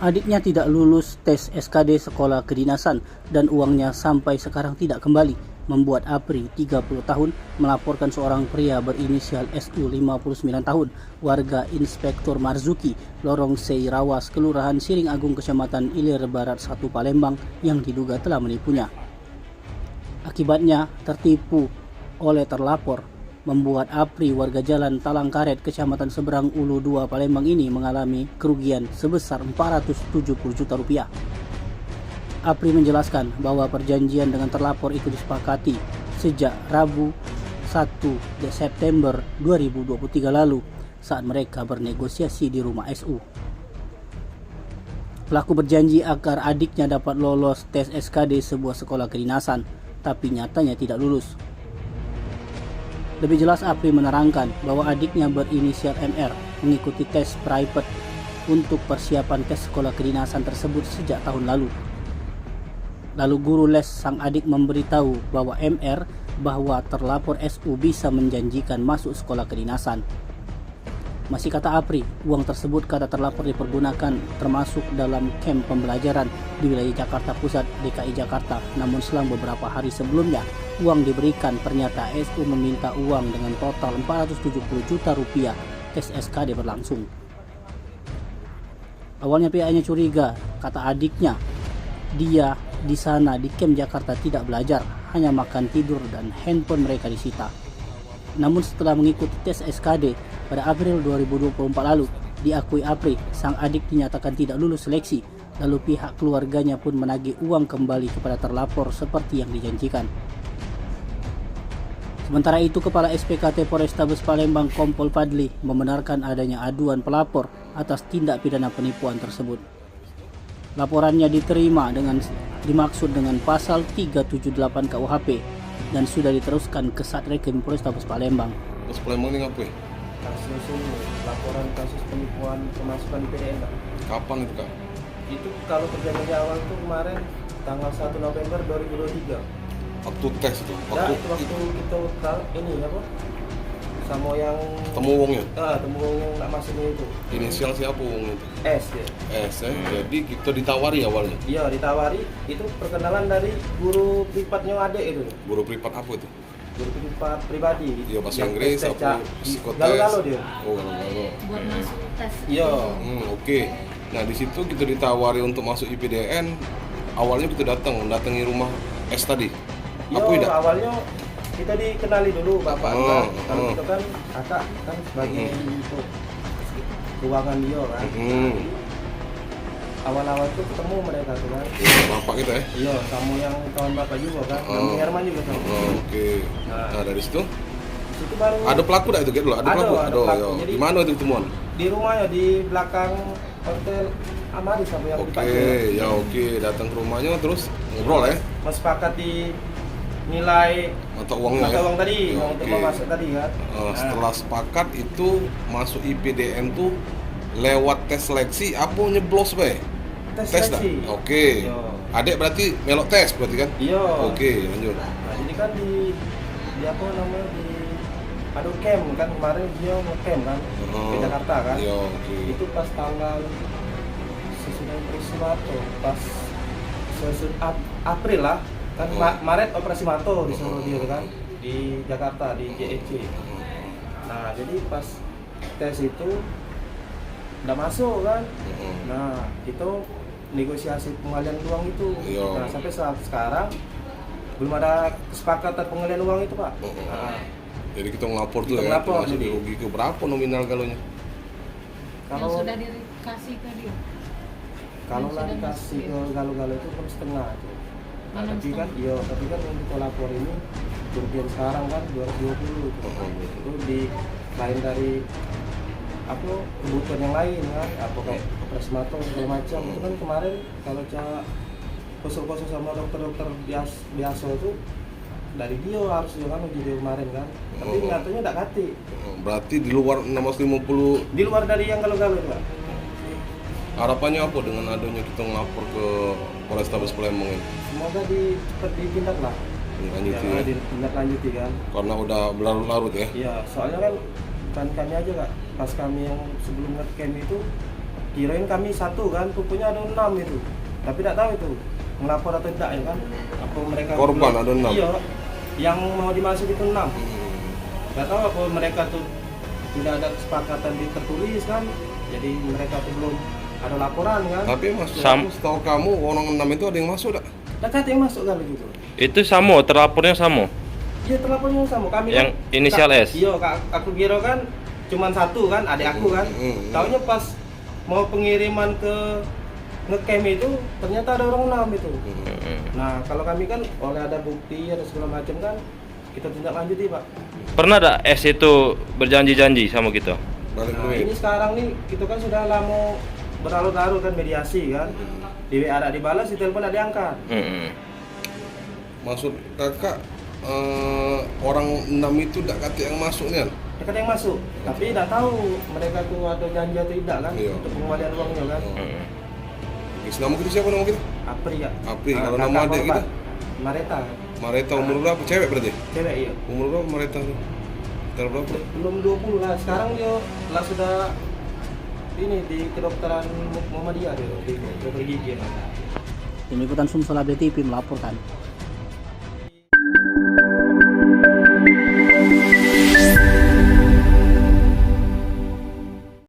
Adiknya tidak lulus tes SKD sekolah kedinasan dan uangnya sampai sekarang tidak kembali, membuat Apri, 30 tahun, melaporkan seorang pria berinisial SU 59 tahun, warga Inspektur Marzuki, Lorong Sei Rawas, Kelurahan Siring Agung, Kecamatan Ilir Barat 1 Palembang, yang diduga telah menipunya. Akibatnya tertipu oleh terlapor, membuat Apri, warga Jalan Talang Karet, Kecamatan Seberang Ulu 2 Palembang ini mengalami kerugian sebesar 470 juta rupiah. Apri menjelaskan bahwa perjanjian dengan terlapor itu disepakati sejak Rabu 1 September 2023 lalu saat mereka bernegosiasi di rumah SU. Pelaku berjanji agar adiknya dapat lolos tes SKD sebuah sekolah kedinasan, tapi nyatanya tidak lulus. Lebih jelas, Apri menerangkan bahwa adiknya berinisial MR mengikuti tes private untuk persiapan tes sekolah kedinasan tersebut sejak tahun lalu. Lalu guru les sang adik memberitahu bahwa MR bahwa terlapor SU bisa menjanjikan masuk sekolah kedinasan. Masih kata Apri, uang tersebut kata terlapor dipergunakan termasuk dalam camp pembelajaran di wilayah Jakarta Pusat, DKI Jakarta. Namun selang beberapa hari sebelumnya, uang diberikan. Ternyata SU meminta uang dengan total 470 juta rupiah tes SKD berlangsung. Awalnya pihaknya curiga, kata adiknya, dia di sana di camp Jakarta tidak belajar, hanya makan tidur dan handphone mereka disita. Namun setelah mengikuti tes SKD pada April 2024 lalu, diakui Apri, sang adik dinyatakan tidak lulus seleksi. Lalu pihak keluarganya pun menagih uang kembali kepada terlapor seperti yang dijanjikan. Sementara itu, Kepala SPKT Polrestabes Palembang Kompol Fadli membenarkan adanya aduan pelapor atas tindak pidana penipuan tersebut. Laporannya diterima dengan dimaksud dengan pasal 378 KUHP dan sudah diteruskan ke Satreskrim Polrestabes Palembang. Terus Palembang ini ngapain? Kasus ini, laporan kasus penipuan pemasukan di PDN, Pak. Kapan itu, Kak? Itu kalau perjanjian awal itu kemarin tanggal 1 November 2023. Waktu tes itu? Ya, itu waktu kita ini apa? Sama yang temu uangnya? temu uang yang nggak masuknya itu. Inisial siapa uang itu? S ya. S ya? Jadi kita ditawari awalnya? Iya, ditawari. Itu perkenalan dari guru privatnya adek itu. Guru privat apa itu? Guru privat pribadi. Iya, bahasa Inggris apa? Psikotes? Galau-galau dia. Oh, galau-galau. Buat masuk tes. Iya. Oke. Nah, di situ kita ditawari untuk masuk IPDN. Awalnya kita datangi rumah S tadi. Apa Yo, tidak? awalnya kita dikenali dulu bapak kan. Kalau oh. kita kan kakak kan sebagai untuk keuangan dia kan. Awal-awal tuh ketemu mereka tuh kan. Bapak kita ya? Iya, sama yang kawan bapak juga kan. Namanya Herman juga kan. Oke. Nah, dari situ Itu baru ada pelaku dah itu gitu loh. Ada pelaku. ada pelaku. Yo. Jadi, Di mana itu ketemuan? di rumahnya di belakang hotel Amaris sama yang Oke, ya oke. Datang ke rumahnya terus ngobrol ya. Sepakati nilai Mata uangnya mata ya. uang tadi, Ya, uang oke. untuk masuk tadi kan. Setelah sepakat itu masuk IPDN tuh lewat tes seleksi apa nyeblos be? Tes dah? seleksi. Oke. Iya. Adek berarti melok tes berarti kan? Iya. Oke, lanjut. Nah, jadi kan di apa namanya di Adu Camp kan kemarin dia nge-camp kan ke Jakarta kan. Iya, oke. Itu pas tanggal sesudah peristiwa tuh pas April lah kan Maret operasi Mato disuruh dia kan di Jakarta di JEC. Nah, jadi pas tes itu udah masuk kan. Nah, itu negosiasi pengalian uang itu. Iya. Nah, sampai saat sekarang belum ada kesepakatan pengalian uang itu, Pak. Nah, Jadi kita ngelapor tuh Kita ya, ngelapor, masuk jadi. rugi ke berapa nominal galonnya? Yang kalau sudah dikasih ke dia. kalau yang lah sudah dikasih masuk ke galau-galau itu kan setengah tuh. Nah, Enam tapi kan iya, tapi kan yang kita lapor ini kerugian sekarang kan 220 itu. Itu di lain dari apa kebutuhan yang lain kan, apa kayak operasi mata segala macam. Itu kan kemarin kalau konsul-konsul sama dokter-dokter biasa itu dari dia harusnya kan uji dia kemarin kan, tapi nyatanya tidak kati. Berarti di luar 650. Di luar dari yang galau-galau itu, Pak. Harapannya apa dengan adanya kita ngelapor ke Polrestabes Palembang ini? Semoga cepat ditindak lah. Lanjuti ya. Ditindaklanjuti kan. Karena udah berlarut-larut ya. Iya, soalnya kan kami aja Kak, pas kami yang sebelum nge-camp itu kirain kami satu kan, rupanya ada 6 itu. Tapi tidak tahu itu melapor atau tidak ya kan? Apa mereka Korban ada 6? Iya, yang mau dimasuk itu 6. Tidak tahu apa mereka tuh tidak ada kesepakatan di tertulis kan? Jadi mereka tuh belum ada laporan kan? Tapi mas, setahu kamu orang 6 itu ada yang masuk tak? Dekat yang masuk kali gitu. Itu Samo, terlapornya Samo. Iya terlapornya sama kami Yang kan, inisial S? Iya, aku kira kan cuman satu kan, adik aku kan. Taunya pas mau pengiriman ke ngecamp itu ternyata ada orang 6 itu. Nah kalau kami kan oleh ada bukti ada segala macam kan kita tindak lanjuti Pak. Pernah ada S itu berjanji-janji sama kita? Balik Nah, duit. ini sekarang nih kita kan sudah lama berlarut-larut kan mediasi kan. Di WA ada dibalas, di telepon ada diangkat. Maksud kakak orang 6 itu tak kata yang masuk nih kan? Dekat yang masuk, tapi tidak tahu mereka tuh ada janji atau tidak kan Iya. untuk pengembalian uangnya kan. Nama kita siapa nama kita? Apri ya. Apri, Ah, kalau kakak nama adik korban. kita? Mareta. Mareta umur berapa? Cewek berarti? Cewek iya. Umur berapa Mareta? Sekitar berapa? Belum 20 lah. Sekarang dia lah sudah ini di kedokteran Muhammadiyah dia di dokter gigi. Tim Liputan Sumsel Update TV melaporkan.